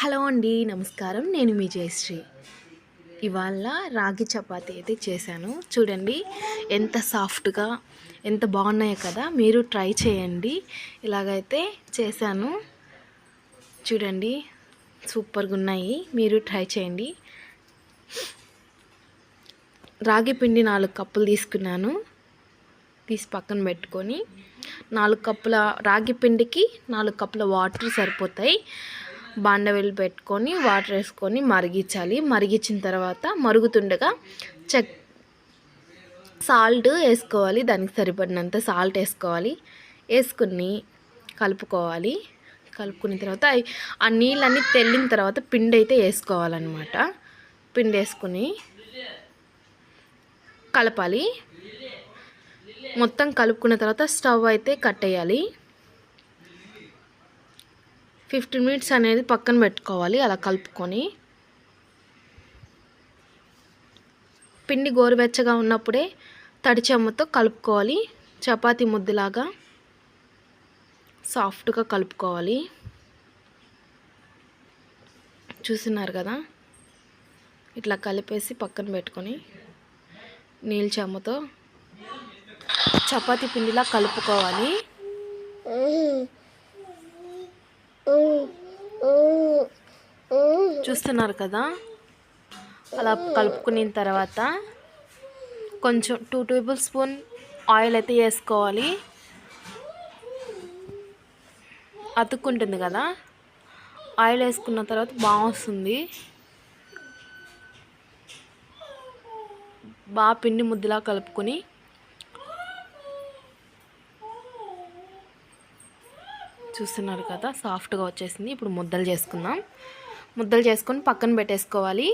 Hello అండి, నమస్కారం. నేను మీ జయశ్రీ. ఇవాళ రాగి చపాతీ అయితే చేశాను. చూడండి ఎంత సాఫ్ట్గా, ఎంత బాగున్నాయో కదా. మీరు ట్రై చేయండి. ఇలాగైతే చేశాను. చూడండి సూపర్గా ఉన్నాయి. మీరు ట్రై చేయండి. రాగి పిండి 4 కప్పులు తీసుకున్నాను. తీసి పక్కన పెట్టుకొని 4 కప్పుల రాగి పిండికి 4 కప్పుల వాటర్ సరిపోతాయి. బాండవిలు పెట్టుకొని వాటర్ వేసుకొని మరిగించాలి. మరిగించిన తర్వాత మరుగుతుండగా సాల్ట్ వేసుకోవాలి. దానికి సరిపడినంత సాల్ట్ వేసుకోవాలి. వేసుకుని కలుపుకోవాలి. కలుపుకున్న తర్వాత ఆ నీళ్ళన్నీ తెల్లిన తర్వాత పిండి అయితే వేసుకోవాలన్నమాట. పిండి వేసుకుని కలపాలి. మొత్తం కలుపుకున్న తర్వాత స్టవ్ అయితే కట్టేయాలి. 15 మినిట్స్ అనేది పక్కన పెట్టుకోవాలి. అలా కలుపుకొని పిండి గోరువెచ్చగా ఉన్నప్పుడే తడి చెమ్మతో కలుపుకోవాలి. చపాతీ ముద్దలాగా సాఫ్ట్గా కలుపుకోవాలి. చూస్తున్నారు కదా, ఇట్లా కలిపేసి పక్కన పెట్టుకొని నీళ్ళ చెమ్మతో చపాతీ పిండిలా కలుపుకోవాలి. చూస్తున్నారు కదా, అలా కలుపుకున్న తర్వాత కొంచెం 2 టేబుల్ స్పూన్ ఆయిల్ అయితే వేసుకోవాలి. అతుక్కుంటుంది కదా, ఆయిల్ వేసుకున్న తర్వాత బాగా వస్తుంది. బాగా పిండి ముద్దలా కలుపుకొని చూస్తున్నారు కదా, సాఫ్ట్గా వచ్చేసింది. ఇప్పుడు ముద్దలు చేసుకుందాం. ముద్దలు చేసుకొని పక్కన పెట్టేసుకోవాలి.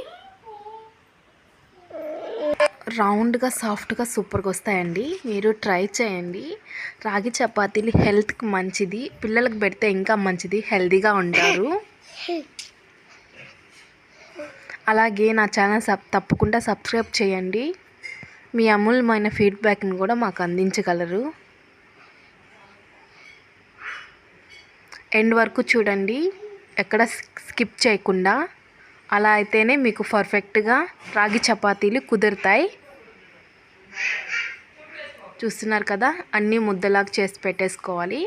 రౌండ్గా సాఫ్ట్గా సూపర్గా వస్తాయండి. మీరు ట్రై చేయండి. రాగి చపాతీలు హెల్త్కి మంచిది. పిల్లలకు పెడితే ఇంకా మంచిది, హెల్తీగా ఉంటారు. అలాగే నా ఛానల్ తప్పకుండా సబ్స్క్రైబ్ చేయండి. మీ అమూల్యమైన ఫీడ్బ్యాక్ని కూడా మాకు అందించగలరు. ఎండ్ వరకు చూడండి, ఎక్కడ స్కిప్ చేయకుండా. అలా అయితేనే మీకు పర్ఫెక్ట్గా రాగి చపాతీలు కుదురుతాయి. చూస్తున్నారు కదా, అన్నీ ముద్దలాగా చేసి పెట్టేసుకోవాలి.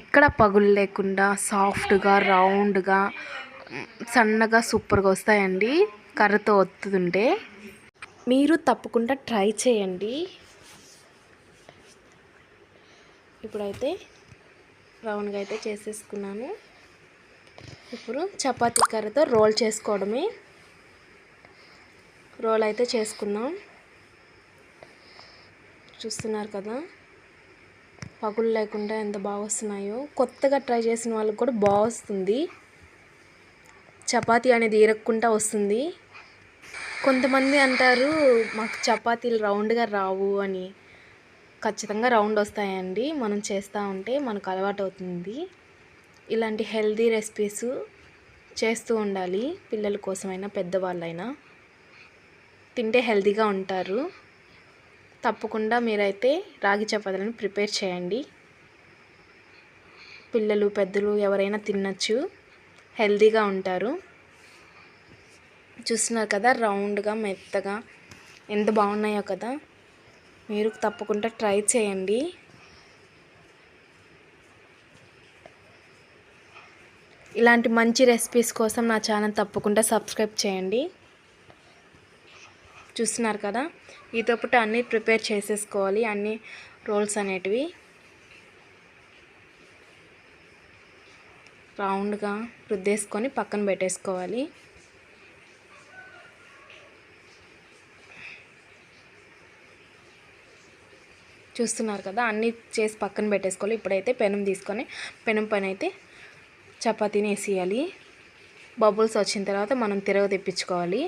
ఎక్కడ పగులు లేకుండా సాఫ్ట్గా, రౌండ్గా, సన్నగా సూపర్గా వస్తాయండి కర్రతో ఒత్తుతుంటే. మీరు తప్పకుండా ట్రై చేయండి. ఇప్పుడైతే రౌండ్గా అయితే చేసేసుకున్నాను. ఇప్పుడు చపాతీ కర్రతో రోల్ చేసుకోవడమే. రోల్ అయితే చేసుకుందాం. చూస్తున్నారు కదా, పగులు లేకుండా ఎంత బాగా వస్తున్నాయో. కొత్తగా ట్రై చేసిన వాళ్ళకి కూడా బాగా వస్తుంది. చపాతీ అనేది ఇరక్కుండా వస్తుంది. కొంతమంది అంటారు మాకు చపాతీలు రౌండ్గా రావు అని. ఖచ్చితంగా రౌండ్ వస్తాయండి. మనం చేస్తూ ఉంటే మనకు అలవాటు అవుతుంది. ఇలాంటి హెల్తీ రెసిపీస్ చేస్తూ ఉండాలి. పిల్లల కోసమైనా పెద్దవాళ్ళైనా తింటే హెల్తీగా ఉంటారు. తప్పకుండా మీరైతే రాగి చపాతీలను ప్రిపేర్ చేయండి. పిల్లలు, పెద్దలు ఎవరైనా తినచ్చు, హెల్తీగా ఉంటారు. చూస్తున్నారు కదా, రౌండ్గా మెత్తగా ఎంత బాగున్నాయో కదా. మీరు తప్పకుండా ట్రై చేయండి. ఇలాంటి మంచి రెసిపీస్ కోసం నా ఛానల్ తప్పకుండా సబ్స్క్రైబ్ చేయండి. చూస్తున్నారు కదా, ఈతో పాటు అన్నీ ప్రిపేర్ చేసేసుకోవాలి. అన్ని రోల్స్ అనేటివి రౌండ్గా రుద్దేసుకొని పక్కన పెట్టేసుకోవాలి. చూస్తున్నారు కదా, అన్నీ చేసి పక్కన పెట్టేసుకోవాలి. ఇప్పుడైతే పెనం తీసుకొని పెనం పైన అయితే చపాతీని వేసేయాలి. బబుల్స్ వచ్చిన తర్వాత మనం తిరగ తెప్పించుకోవాలి.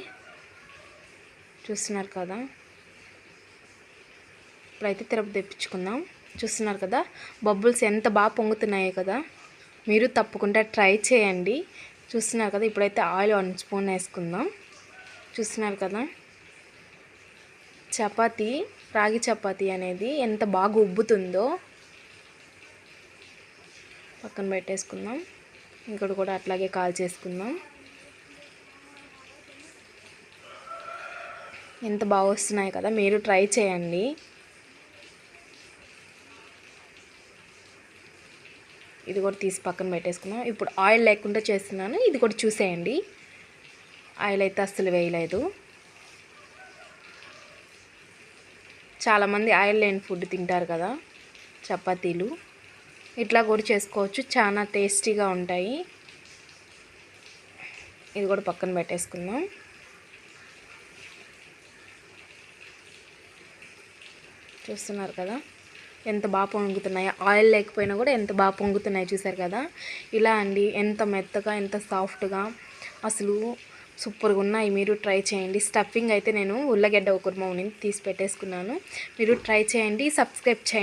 చూస్తున్నారు కదా, ఇప్పుడైతే తిరగ తెప్పించుకుందాం. చూస్తున్నారు కదా, బబుల్స్ ఎంత బాగా పొంగుతున్నాయో కదా. మీరు తప్పకుండా ట్రై చేయండి. చూస్తున్నారు కదా, ఇప్పుడైతే ఆయిల్ 1 స్పూన్ వేసుకుందాం. చూస్తున్నారు కదా, చపాతీ, రాగి చపాతీ అనేది ఎంత బాగా ఉబ్బుతుందో. పక్కన పెట్టేసుకుందాం. ఇంకోటి కూడా అట్లాగే కాల్ చేసుకుందాం. ఎంత బాగా వస్తున్నాయి కదా, మీరు ట్రై చేయండి. ఇది కూడా తీసి పక్కన పెట్టేసుకుందాం. ఇప్పుడు ఆయిల్ లేకుండా చేస్తున్నాను, ఇది కూడా చూసేయండి. ఆయిల్ అయితే అస్సలు వేయలేదు. చాలామంది ఆయిల్ లేని ఫుడ్ తింటారు కదా, చపాతీలు. ఇట్లా కూడా చేసుకోవచ్చు, చాలా టేస్టీగా ఉంటాయి. ఇది కూడా పక్కన పెట్టేసుకుందాం. చూస్తున్నారు కదా ఎంత బాగా పొంగుతున్నాయో, ఆయిల్ లేకపోయినా కూడా ఎంత బాగా పొంగుతున్నాయి, చూసారు కదా. ఇలా అండి, ఎంత మెత్తగా ఎంత సాఫ్ట్గా, అసలు సూపర్గా ఉన్నాయి. మీరు ట్రై చేయండి. స్టఫింగ్ అయితే నేను ఉల్లగడ్డ కుర్మా తీసి పెట్టేసుకున్నాను. మీరు ట్రై చేయండి, సబ్స్క్రైబ్ చేయండి.